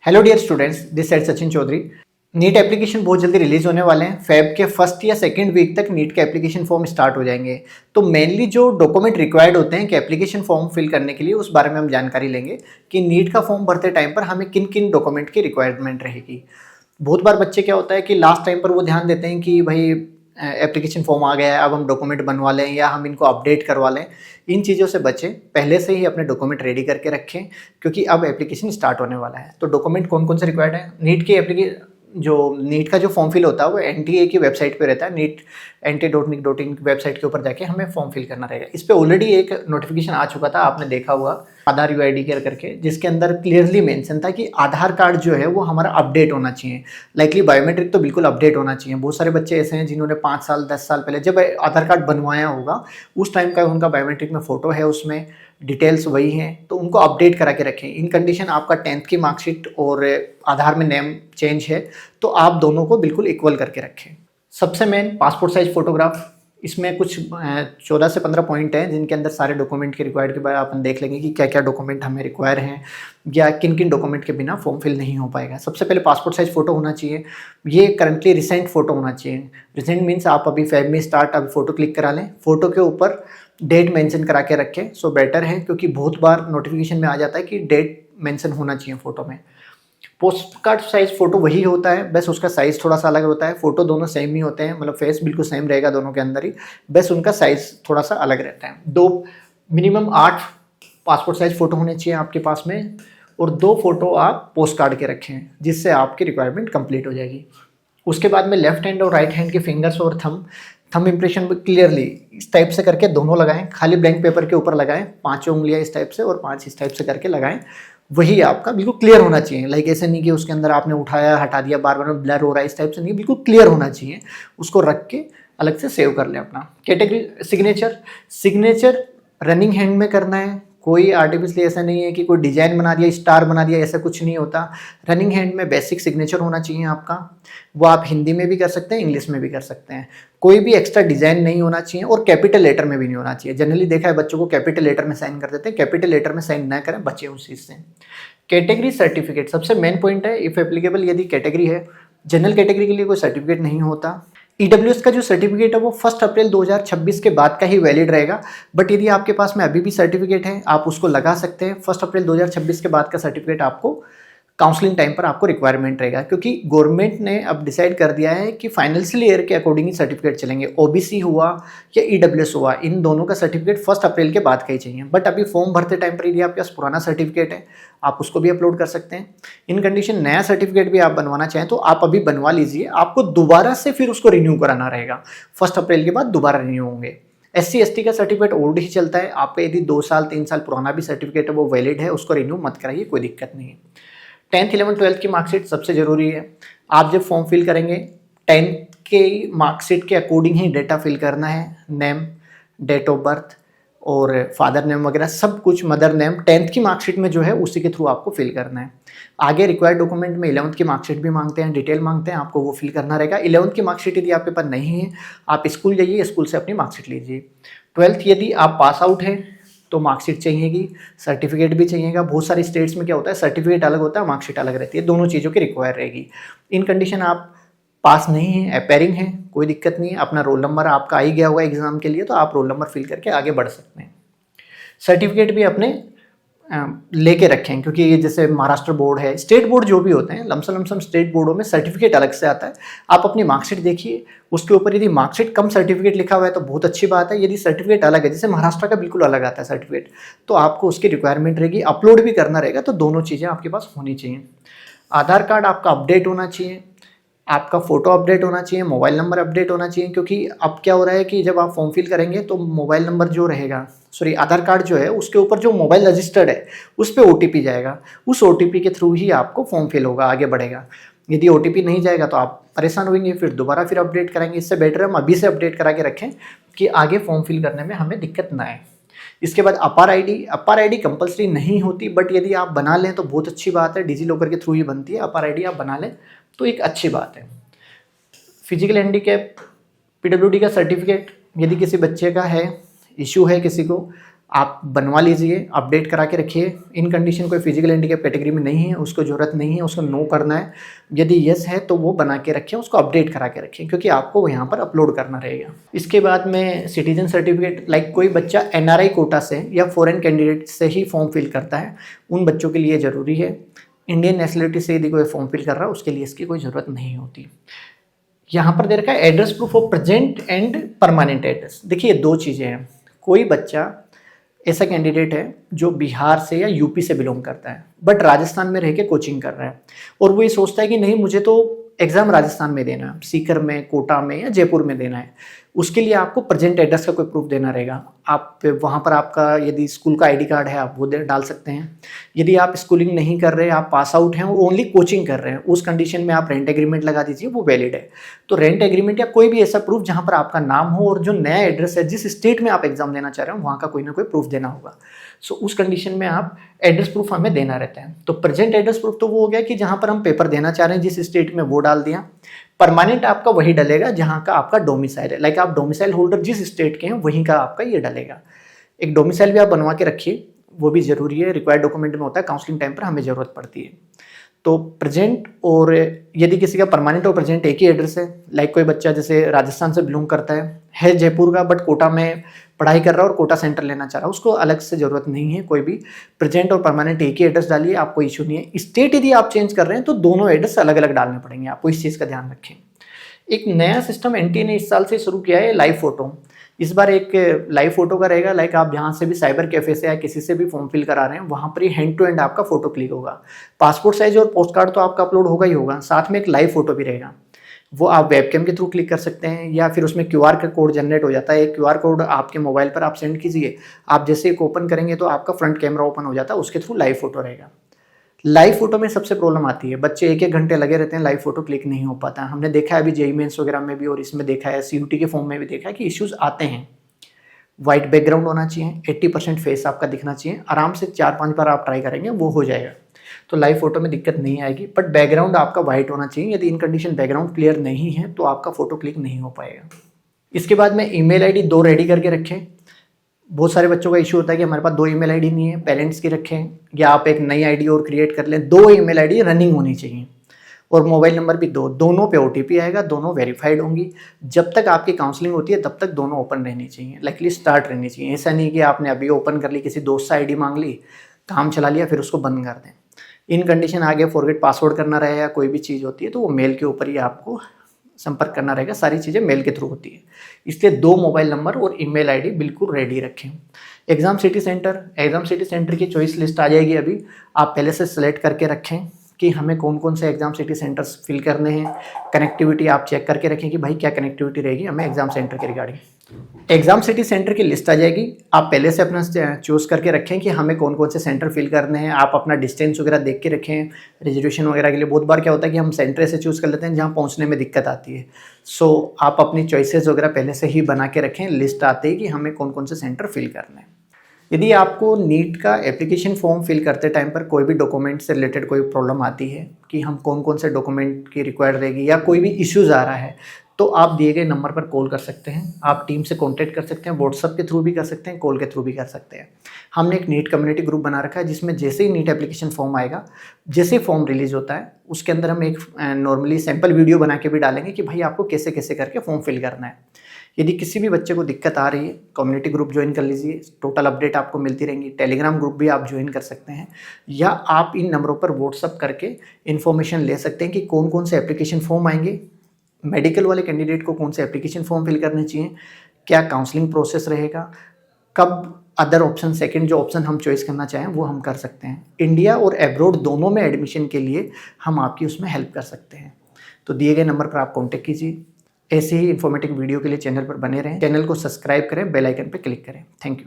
Hello dear students, this side Sachin Chaudhary. NEET application बहुत जल्दी release होने वाले हैं। फेब के फर्स्ट या सेकंड वीक तक नीट के एप्लीकेशन फॉर्म स्टार्ट हो जाएंगे। तो मेनली जो डॉक्यूमेंट रिक्वायर्ड होते हैं कि एप्लीकेशन फॉर्म फिल करने के लिए, उस बारे में हम जानकारी लेंगे कि नीट का फॉर्म भरते टाइम पर हमें किन किन डॉक्यूमेंट की रिक्वायरमेंट रहेगी। बहुत बार बच्चे क्या होता है कि लास्ट टाइम पर वो ध्यान देते हैं कि भाई एप्लीकेशन फॉर्म आ गया है, अब हम डॉक्यूमेंट बनवा लें या हम इनको अपडेट करवा लें। इन चीज़ों से बचें, पहले से ही अपने डॉक्यूमेंट रेडी करके रखें क्योंकि अब एप्लीकेशन स्टार्ट होने वाला है। तो डॉक्यूमेंट कौन कौन से रिक्वायर्ड है? नीट का जो फॉर्म फिल होता है वो एनटीए की वेबसाइट पे रहता है। नीट NTA.nic.in वेबसाइट के ऊपर जाके हमें फॉर्म फिल करना रहेगा। इस पे ऑलरेडी एक नोटिफिकेशन आ चुका था, आपने देखा हुआ, आधार UID केयर करके, जिसके अंदर क्लियरली मेंशन था कि आधार कार्ड जो है वो हमारा अपडेट होना चाहिए। लाइकली बायोमेट्रिक तो बिल्कुल अपडेट होना चाहिए। बहुत सारे बच्चे ऐसे हैं जिन्होंने 5 साल 10 साल पहले जब आधार कार्ड बनवाया होगा उस टाइम का उनका बायोमेट्रिक में फ़ोटो है, उसमें डिटेल्स वही हैं, तो उनको अपडेट करा के रखें। इन कंडीशन आपका 10th की मार्कशीट और आधार में नेम चेंज है तो आप दोनों को बिल्कुल इक्वल करके रखें। सबसे मेन पासपोर्ट साइज फोटोग्राफ। इसमें कुछ 14 से 15 पॉइंट हैं जिनके अंदर सारे डॉक्यूमेंट के रिक्वायर्ड के बारे में अपन देख लेंगे कि क्या क्या डॉक्यूमेंट हमें रिक्वायर हैं या किन किन डॉक्यूमेंट के बिना फॉर्म फिल नहीं हो पाएगा। सबसे पहले पासपोर्ट साइज फ़ोटो होना चाहिए। ये करंटली रिसेंट फ़ोटो होना चाहिए। रिसेंट मीन्स आप अभी फेब में स्टार्ट अभी फ़ोटो क्लिक करा लें, फ़ोटो के ऊपर डेट मेंशन करा के रखें सो बेटर है, क्योंकि बहुत बार नोटिफिकेशन में आ जाता है कि डेट मेंशन होना चाहिए फ़ोटो में। पोस्ट कार्ड साइज फोटो वही होता है, बस उसका साइज थोड़ा सा अलग होता है। फोटो दोनों सेम ही होते हैं, मतलब फेस बिल्कुल सेम रहेगा दोनों के अंदर ही, बस उनका साइज थोड़ा सा अलग रहता है। मिनिमम 8 पासपोर्ट साइज फोटो होने चाहिए आपके पास में, और 2 फोटो आप पोस्ट कार्ड के रखें जिससे आपकी रिक्वायरमेंट कंप्लीट हो जाएगी। उसके बाद में लेफ्ट हैंड और राइट हैंड के फिंगर्स और थंब इंप्रेशन क्लियरली इस टाइप से करके दोनों लगाएं। खाली ब्लैंक पेपर के ऊपर लगाएं, 5 उंगलियां इस टाइप से और 5 इस टाइप से करके लगाएं। वही आपका बिल्कुल क्लियर होना चाहिए। लाइक ऐसे नहीं कि उसके अंदर आपने उठाया हटा दिया, बार बार ब्लर हो रहा है, इस टाइप से नहीं, बिल्कुल क्लियर होना चाहिए। उसको रख के अलग से सेव कर लें अपना। कैटेगरी सिग्नेचर रनिंग हैंड में करना है। कोई आर्टिफिशियली ऐसा नहीं है कि कोई डिजाइन बना दिया, स्टार बना दिया, ऐसा कुछ नहीं होता। रनिंग हैंड में बेसिक सिग्नेचर होना चाहिए आपका। वो आप हिंदी में भी कर सकते हैं, इंग्लिश में भी कर सकते हैं। कोई भी एक्स्ट्रा डिजाइन नहीं होना चाहिए और कैपिटल लेटर में भी नहीं होना चाहिए। जनरली देखा है बच्चों को कैपिटल लेटर में साइन कर देते हैं, कैपिटल लेटर में साइन ना करें, बचे उस चीज़ से। कैटेगरी सर्टिफिकेट सबसे मेन पॉइंट है। इफ एप्लीकेबल यदि कैटेगरी है, जनरल कैटेगरी के लिए कोई सर्टिफिकेट नहीं होता। EWS का जो सर्टिफिकेट है वो 1 अप्रैल 2026 के बाद का ही वैलिड रहेगा। बट यदि आपके पास में अभी भी सर्टिफिकेट है आप उसको लगा सकते हैं। 1 अप्रैल 2026 के बाद का सर्टिफिकेट आपको काउंसलिंग टाइम पर आपको रिक्वायरमेंट रहेगा, क्योंकि गवर्नमेंट ने अब डिसाइड कर दिया है कि फाइनेंशियल ईयर के अकॉर्डिंग ही सर्टिफिकेट चलेंगे। OBC हुआ या EWS हुआ, इन दोनों का सर्टिफिकेट 1 अप्रैल के बाद का ही चाहिए। बट अभी फॉर्म भरते टाइम पर यदि आपके पास पुराना सर्टिफिकेट है आप उसको भी अपलोड कर सकते हैं। इन कंडीशन नया सर्टिफिकेट भी आप बनवाना चाहें तो आप अभी बनवा लीजिए, आपको दोबारा से फिर उसको रिन्यू कराना रहेगा। 1 अप्रैल के बाद दोबारा रिन्यू होंगे। SC ST का सर्टिफिकेट ओल्ड ही चलता है। आपका यदि 2 साल 3 साल पुराना भी सर्टिफिकेट है वो वैलिड है, उसको रिन्यू मत कराइए, कोई दिक्कत नहीं है। 10th 11th 12th की मार्कशीट सबसे ज़रूरी है। आप जब फॉर्म फिल करेंगे 10th के मार्कशीट के अकॉर्डिंग ही डेटा फिल करना है। नेम, डेट ऑफ बर्थ और फादर नेम वगैरह सब कुछ, मदर नेम 10th की मार्कशीट में जो है उसी के थ्रू आपको फिल करना है। आगे रिक्वायर्ड डॉक्यूमेंट में 11th की मार्कशीट भी मांगते हैं, डिटेल मांगते हैं, आपको वो फिल करना रहेगा। 11th की मार्कशीट यदि आपके पास नहीं है आप स्कूल जाइए, स्कूल से अपनी मार्कशीट लीजिए। 12th यदि आप पास आउट हैं तो मार्कशीट चाहिएगी, सर्टिफिकेट भी चाहिएगा। बहुत सारी स्टेट्स में क्या होता है, सर्टिफिकेट अलग होता है, मार्कशीट अलग रहती है, दोनों चीज़ों की रिक्वायर रहेगी। इन कंडीशन आप पास नहीं है, अपेयरिंग है, कोई दिक्कत नहीं है। अपना रोल नंबर आपका आ ही गया होगा एग्जाम के लिए, तो आप रोल नंबर फिल करके आगे बढ़ सकते हैं। सर्टिफिकेट भी अपने लेके रखें, क्योंकि ये जैसे महाराष्ट्र बोर्ड है, स्टेट बोर्ड जो भी होते हैं, लमसम स्टेट बोर्डों में सर्टिफिकेट अलग से आता है। आप अपनी मार्कशीट देखिए, उसके ऊपर यदि मार्कशीट कम सर्टिफिकेट लिखा हुआ है तो बहुत अच्छी बात है। यदि सर्टिफिकेट अलग है, जैसे महाराष्ट्र का बिल्कुल अलग आता है सर्टिफिकेट, तो आपको उसकी रिक्वायरमेंट रहेगी, अपलोड भी करना रहेगा। तो दोनों चीज़ें आपके पास होनी चाहिए। आधार कार्ड आपका अपडेट होना चाहिए, आपका फ़ोटो अपडेट होना चाहिए, मोबाइल नंबर अपडेट होना चाहिए, क्योंकि अब क्या हो रहा है कि जब आप फॉर्म फिल करेंगे तो मोबाइल नंबर जो रहेगा, सॉरी आधार कार्ड जो है उसके ऊपर जो मोबाइल रजिस्टर्ड है उस पर OTP जाएगा। उस OTP के थ्रू ही आपको फॉर्म फिल होगा, आगे बढ़ेगा। यदि OTP नहीं जाएगा तो आप परेशान होंगे, फिर दोबारा फिर अपडेट कराएंगे। इससे बेटर हम अभी से अपडेट करा के रखें कि आगे फॉर्म फिल करने में हमें दिक्कत ना आए। इसके बाद अपार आईडी कंपलसरी नहीं होती, बट यदि आप बना लें तो बहुत अच्छी बात है। डिजी लॉकर के थ्रू ही बनती है, अपार आईडी आप बना लें तो एक अच्छी बात है। फिजिकल हैंडीकैप PWD का सर्टिफिकेट यदि किसी बच्चे का है, इशू है किसी को, आप बनवा लीजिए, अपडेट करा के रखिए। इन कंडीशन कोई फिजिकल हैंडीकैप कैटेगरी में नहीं है, उसको ज़रूरत नहीं है, उसको नो करना है। यदि यस है तो वो बना के रखें, उसको अपडेट करा के रखें, क्योंकि आपको यहाँ पर अपलोड करना रहेगा। इसके बाद में सिटीजन सर्टिफिकेट, लाइक कोई बच्चा NRI कोटा से या फॉरेन कैंडिडेट से ही फॉर्म फिल करता है, उन बच्चों के लिए ज़रूरी है। इंडियन नेशनलिटी से यदि कोई फॉर्म फिल कर रहा है उसके लिए इसकी कोई ज़रूरत नहीं होती। यहाँ पर दे रखा है address proof of present and permanent address. देखिए 2 चीज़ें हैं। कोई बच्चा ऐसा कैंडिडेट है जो बिहार से या यूपी से बिलोंग करता है, बट राजस्थान में रह के कोचिंग कर रहा है, और वो ये सोचता है कि नहीं मुझे तो एग्ज़ाम राजस्थान में देना है, सीकर में, कोटा में या जयपुर में देना है। उसके लिए आपको प्रेजेंट एड्रेस का कोई प्रूफ देना रहेगा। आप वहाँ पर आपका यदि स्कूल का ID कार्ड है आप वो डाल सकते हैं। यदि आप स्कूलिंग नहीं कर रहे, आप पास आउट हैं और ओनली कोचिंग कर रहे हैं, उस कंडीशन में आप रेंट एग्रीमेंट लगा दीजिए, वो वैलिड है। तो रेंट एग्रीमेंट या कोई भी ऐसा प्रूफ जहाँ पर आपका नाम हो और जो नया एड्रेस है, जिस स्टेट में आप एग्जाम देना चाह रहे हो वहाँ का कोई ना कोई प्रूफ देना होगा। सो उस कंडीशन में आप एड्रेस प्रूफ हमें देना रहता है। तो प्रेजेंट एड्रेस प्रूफ तो वो हो गया कि जहाँ पर हम पेपर देना चाह रहे हैं जिस स्टेट में, वो डाल दिया। परमानेंट आपका वही डलेगा जहाँ का आपका डोमिसाइल है, लाइक आप डोमिसाइल होल्डर जिस स्टेट के हैं वहीं का आपका ये डलेगा। एक डोमिसाइल भी आप बनवा के रखिए, वो भी ज़रूरी है, रिक्वायर्ड डॉक्यूमेंट में होता है, काउंसलिंग टाइम पर हमें ज़रूरत पड़ती है। तो प्रेजेंट, और यदि किसी का परमानेंट और प्रेजेंट एक ही एड्रेस है, लाइक कोई बच्चा जैसे राजस्थान से बिलोंग करता है जयपुर का, बट कोटा में पढ़ाई कर रहा है और कोटा सेंटर लेना चाह रहा है, उसको अलग से ज़रूरत नहीं है। कोई भी प्रेजेंट और परमानेंट एक ही एड्रेस डालिए, आपको इशू नहीं है। स्टेट यदि आप चेंज कर रहे हैं तो दोनों एड्रेस अलग अलग डालने पड़ेंगे, आपको इस चीज़ का ध्यान रखें। एक नया सिस्टम NTA ने इस साल से शुरू किया है, लाइव फोटो। इस बार एक लाइव फोटो का रहेगा, लाइक आप जहाँ से भी साइबर कैफे से या किसी से भी फॉर्म फिल करा रहे हैं वहाँ पर ही हैंड टू हैंड आपका फोटो क्लिक होगा। पासपोर्ट साइज और पोस्ट कार्ड तो आपका अपलोड होगा ही होगा, साथ में एक लाइव फोटो भी रहेगा। वो आप वेबकैम के थ्रू क्लिक कर सकते हैं, या फिर उसमें QR का कोड जनरेट हो जाता है। एक QR कोड आपके मोबाइल पर आप सेंड कीजिए, आप जैसे एक ओपन करेंगे तो आपका फ्रंट कैमरा ओपन हो जाता है, उसके थ्रू लाइव फोटो रहेगा। लाइव फोटो में सबसे प्रॉब्लम आती है, बच्चे 1-1 घंटे लगे रहते हैं, लाइव फोटो क्लिक नहीं हो पाता। हमने देखा है अभी JEE मेंस वगैरह में भी, और इसमें देखा है CUT के फॉर्म में भी देखा है कि इश्यूज आते हैं। वाइट बैकग्राउंड होना चाहिए, 80% फेस आपका दिखना चाहिए। आराम से 4-5 बार आप ट्राई करेंगे वो हो जाएगा, तो लाइव फोटो में दिक्कत नहीं आएगी। बट बैकग्राउंड आपका वाइट होना चाहिए। यदि इन कंडीशन बैकग्राउंड क्लियर नहीं है तो आपका फोटो क्लिक नहीं हो पाएगा। इसके बाद में ईमेल ID 2 रेडी करके रखें। बहुत सारे बच्चों का इशू होता है कि हमारे पास 2 ईमेल ID नहीं है, पेरेंट्स की रखें, या आप एक नई ID और क्रिएट कर लें। 2 ईमेल ID रनिंग होनी चाहिए, और मोबाइल नंबर भी 2, दोनों पे OTP आएगा, दोनों वेरीफाइड होंगी। जब तक आपकी काउंसलिंग होती है तब तक दोनों ओपन रहनी चाहिए, लाइकली स्टार्ट रहनी चाहिए। ऐसा नहीं कि आपने अभी ओपन कर ली, किसी दोस्त से ID मांग ली, काम चला लिया, फिर उसको बंद कर दें। इन कंडीशन आगे फॉरगेट पासवर्ड करना रहेगा, कोई भी चीज़ होती है तो वो मेल के ऊपर ही आपको संपर्क करना रहेगा। सारी चीज़ें मेल के थ्रू होती है, इसलिए 2 मोबाइल नंबर और ईमेल ID बिल्कुल रेडी रखें। एग्ज़ाम सिटी सेंटर की चॉइस लिस्ट आ जाएगी अभी, आप पहले से सेलेक्ट करके रखें कि हमें कौन कौन से एग्जाम सिटी सेंटर्स फिल करने हैं। कनेक्टिविटी आप चेक करके रखें कि भाई क्या कनेक्टिविटी रहेगी हमें एग्जाम सेंटर के रिगार्डिंग। एग्जाम सिटी सेंटर की लिस्ट आ जाएगी, आप पहले से अपना चूज़ करके रखें कि हमें कौन कौन से सेंटर फिल करने हैं। आप अपना डिस्टेंस वगैरह देख के रखें रिजर्वेशन वगैरह के लिए। बहुत बार क्या होता है कि हम सेंटर ऐसे चूज़ कर लेते हैं जहाँ पहुँचने में दिक्कत आती है। सो आप अपनी चॉइसेस वगैरह पहले से ही बना के रखें, लिस्ट आते ही कि हमें कौन कौन से सेंटर फिल करने हैं। यदि आपको नीट का एप्लीकेशन फॉर्म फिल करते टाइम पर कोई भी डॉक्यूमेंट से रिलेटेड कोई प्रॉब्लम आती है कि हम कौन कौन से डॉक्यूमेंट की रिक्वायर्ड रहेगी, या कोई भी इश्यूज़ आ रहा है, तो आप दिए गए नंबर पर कॉल कर सकते हैं। आप टीम से कांटेक्ट कर सकते हैं, व्हाट्सएप के थ्रू भी कर सकते हैं, कॉल के थ्रू भी कर सकते हैं। हमने एक नीट कम्युनिटी ग्रुप बना रखा है जिसमें जैसे ही नीट एप्लीकेशन फॉर्म आएगा, जैसे ही फॉर्म रिलीज होता है उसके अंदर हम एक नॉर्मली सैम्पल वीडियो बना के भी डालेंगे कि भाई आपको कैसे कैसे करके फॉर्म फिल करना है। यदि किसी भी बच्चे को दिक्कत आ रही है, कम्युनिटी ग्रुप ज्वाइन कर लीजिए, टोटल अपडेट आपको मिलती रहेंगी। टेलीग्राम ग्रुप भी आप ज्वाइन कर सकते हैं, या आप इन नंबरों पर व्हाट्सअप करके इन्फॉर्मेशन ले सकते हैं कि कौन कौन से एप्लीकेशन फॉर्म आएंगे, मेडिकल वाले कैंडिडेट को कौन से एप्लीकेशन फॉर्म फिल करने चाहिए, क्या काउंसलिंग प्रोसेस रहेगा, कब अदर ऑप्शन सेकंड जो ऑप्शन हम चॉइस करना चाहें वो हम कर सकते हैं। इंडिया और एब्रॉड दोनों में एडमिशन के लिए हम आपकी उसमें हेल्प कर सकते हैं। तो दिए गए नंबर पर आप कॉन्टेक्ट कीजिए। ऐसे ही इन्फॉर्मेटिव वीडियो के लिए चैनल पर बने रहें, चैनल को सब्सक्राइब करें, बेल आइकन पर क्लिक करें। Thank you.